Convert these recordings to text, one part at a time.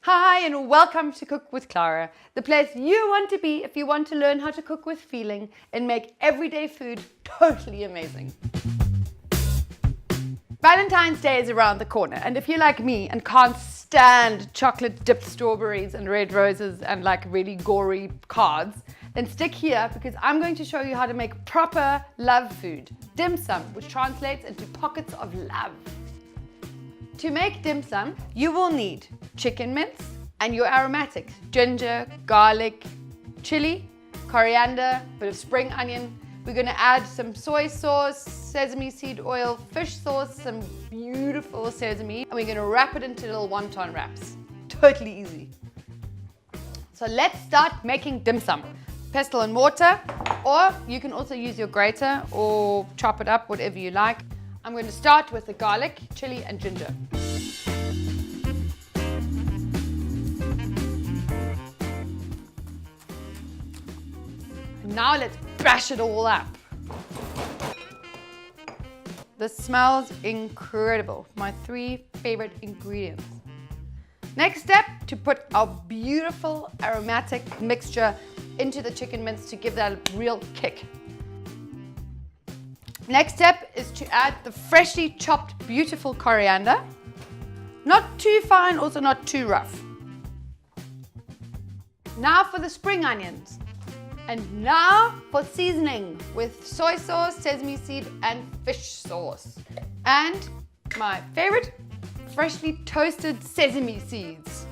Hi and welcome to Cook with Clara, the place you want to be if you want to learn how to cook with feeling and make everyday food totally amazing. Valentine's Day is around the corner, and if you're like me and can't stand chocolate dipped strawberries and red roses and like really gory cards, then stick here because I'm going to show you how to make proper love food, dim sum, which translates into pockets of love. To make dim sum, you will need chicken mince and your aromatics, ginger, garlic, chili, coriander, bit of spring onion. We're going to add some soy sauce, sesame seed oil, fish sauce, some beautiful sesame, and we're going to wrap it into little wonton wraps. Totally easy. So let's start making dim sum. Pestle and mortar, or you can also use your grater or chop it up, whatever you like. I'm going to start with the garlic, chili and ginger. Now let's bash it all up. This smells incredible. My 3 favorite ingredients. Next step, to put our beautiful aromatic mixture into the chicken mince to give that a real kick. Next step is to add the freshly chopped beautiful coriander. Not too fine, also not too rough. Now for the spring onions. And now for seasoning with soy sauce, sesame seed and fish sauce. And my favorite, freshly toasted sesame seeds.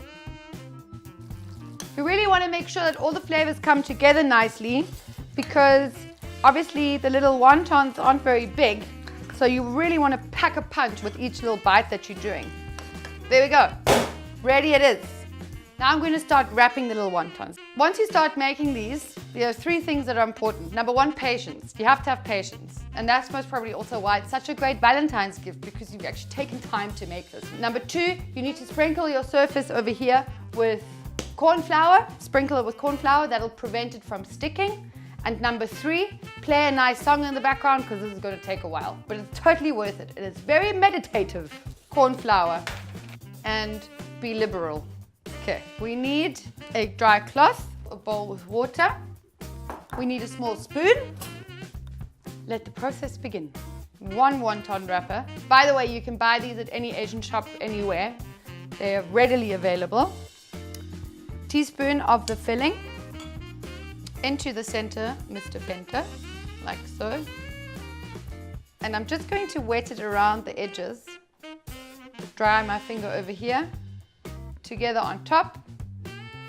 You really want to make sure that all the flavors come together nicely because obviously the little wontons aren't very big, so you really want to pack a punch with each little bite that you're doing. There we go. Ready it is. Now I'm going to start wrapping the little wontons. Once you start making these, there are 3 things that are important. Number 1, patience. You have to have patience. And that's most probably also why it's such a great Valentine's gift, because you've actually taken time to make this. Number 2, you need to sprinkle your surface over here with corn flour. Sprinkle it with corn flour, that'll prevent it from sticking. And number 3, play a nice song in the background because this is going to take a while. But it's totally worth it. It is very meditative. Corn flour and be liberal. Okay, we need a dry cloth, a bowl with water. We need a small spoon. Let the process begin. 1 wonton wrapper. By the way, you can buy these at any Asian shop anywhere. They are readily available. Teaspoon of the filling into the center, Mr. Penta, like so. And I'm just going to wet it around the edges. Dry my finger over here. Together on top,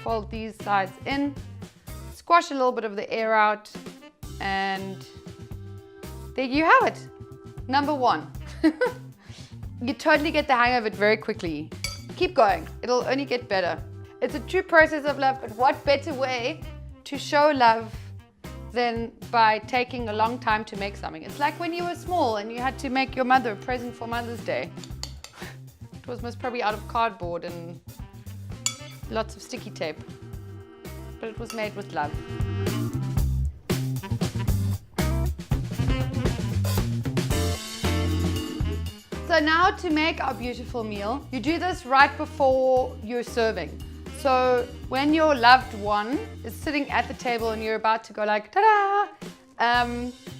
fold these sides in, squash a little bit of the air out, and there you have it. Number 1. You totally get the hang of it very quickly. Keep going, it'll only get better. It's a true process of love, but what better way to show love than by taking a long time to make something. It's like when you were small and you had to make your mother a present for Mother's Day. It was most probably out of cardboard and lots of sticky tape, but it was made with love. So now to make our beautiful meal, you do this right before you're serving. So when your loved one is sitting at the table and you're about to go like, ta-da,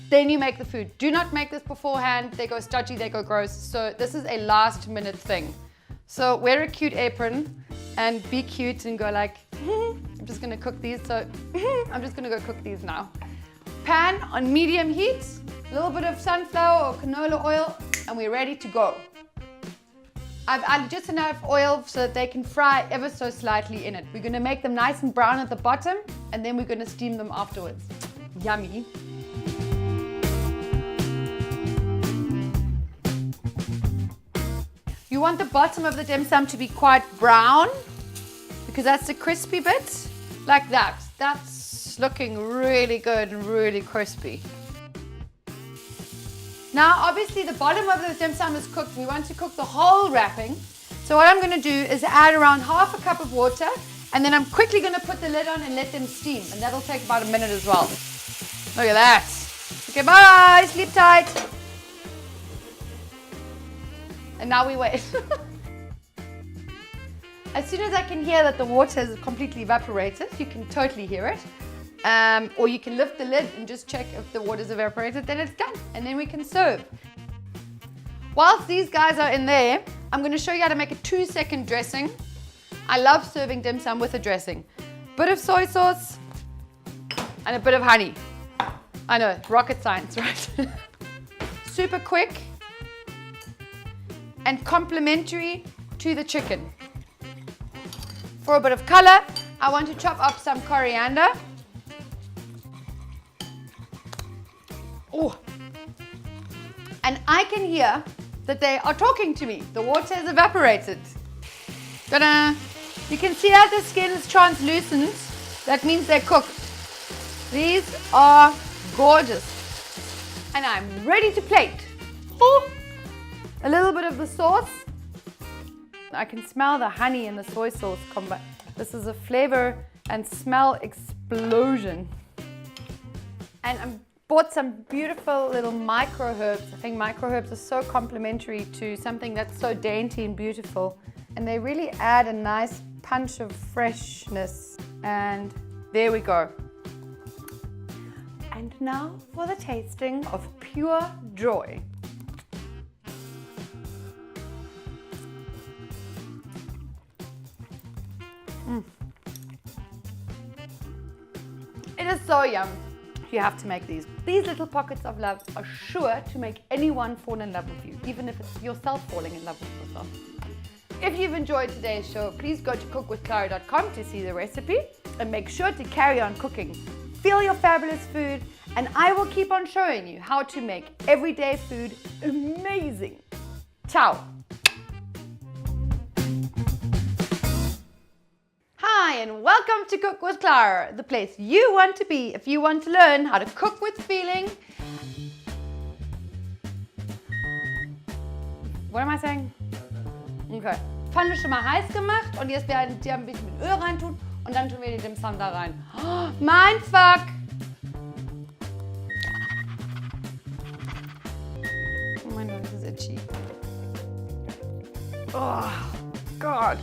then you make the food. Do not make this beforehand. They go stodgy, they go gross. So this is a last minute thing. So wear a cute apron and be cute and go like, I'm just gonna cook these. So I'm just gonna go cook these now. Pan on medium heat, a little bit of sunflower or canola oil, and we're ready to go. I've added just enough oil so that they can fry ever so slightly in it. We're gonna make them nice and brown at the bottom, and then we're gonna steam them afterwards. Yummy. You want the bottom of the dim sum to be quite brown because that's the crispy bit, like that. That's looking really good and really crispy. Now, obviously the bottom of the dim sum is cooked. We want to cook the whole wrapping. So what I'm going to do is add around half a cup of water, and then I'm quickly going to put the lid on and let them steam, and that'll take about a minute as well. Look at that. Okay, bye, sleep tight. And now we wait. As soon as I can hear that the water has completely evaporated, you can totally hear it. Or you can lift the lid and just check if the water's evaporated, then it's done. And then we can serve. Whilst these guys are in there, I'm going to show you how to make a 2-second dressing. I love serving dim sum with a dressing. Bit of soy sauce and a bit of honey. I know, rocket science, right? Super quick and complementary to the chicken. For a bit of color, I want to chop up some coriander. Oh, and I can hear that they are talking to me. The water has evaporated. Ta-da! You can see that the skin is translucent. That means they're cooked. These are gorgeous. And I'm ready to plate. Oh, a little bit of the sauce. I can smell the honey and the soy sauce combo. This is a flavor and smell explosion. And I bought some beautiful little micro herbs. I think micro herbs are so complementary to something that's so dainty and beautiful. And they really add a nice punch of freshness. And there we go. And now for the tasting of pure joy. It is so yum. You have to make these. These little pockets of love are sure to make anyone fall in love with you, even if it's yourself falling in love with yourself. If you've enjoyed today's show, please go to cookwithclara.com to see the recipe and make sure to carry on cooking. Feel your fabulous food, and I will keep on showing you how to make everyday food amazing. Ciao. Hi, and welcome to Cook with Clara, the place you want to be if you want to learn how to cook with feeling. What am I saying? Okay. Pfanne schon mal heiß gemacht und jetzt werden wir ein bisschen Öl reintun und dann tun wir die Dim Sum da rein. Oh, Mindfuck! Oh mein Gott, das ist itchy. Oh, God.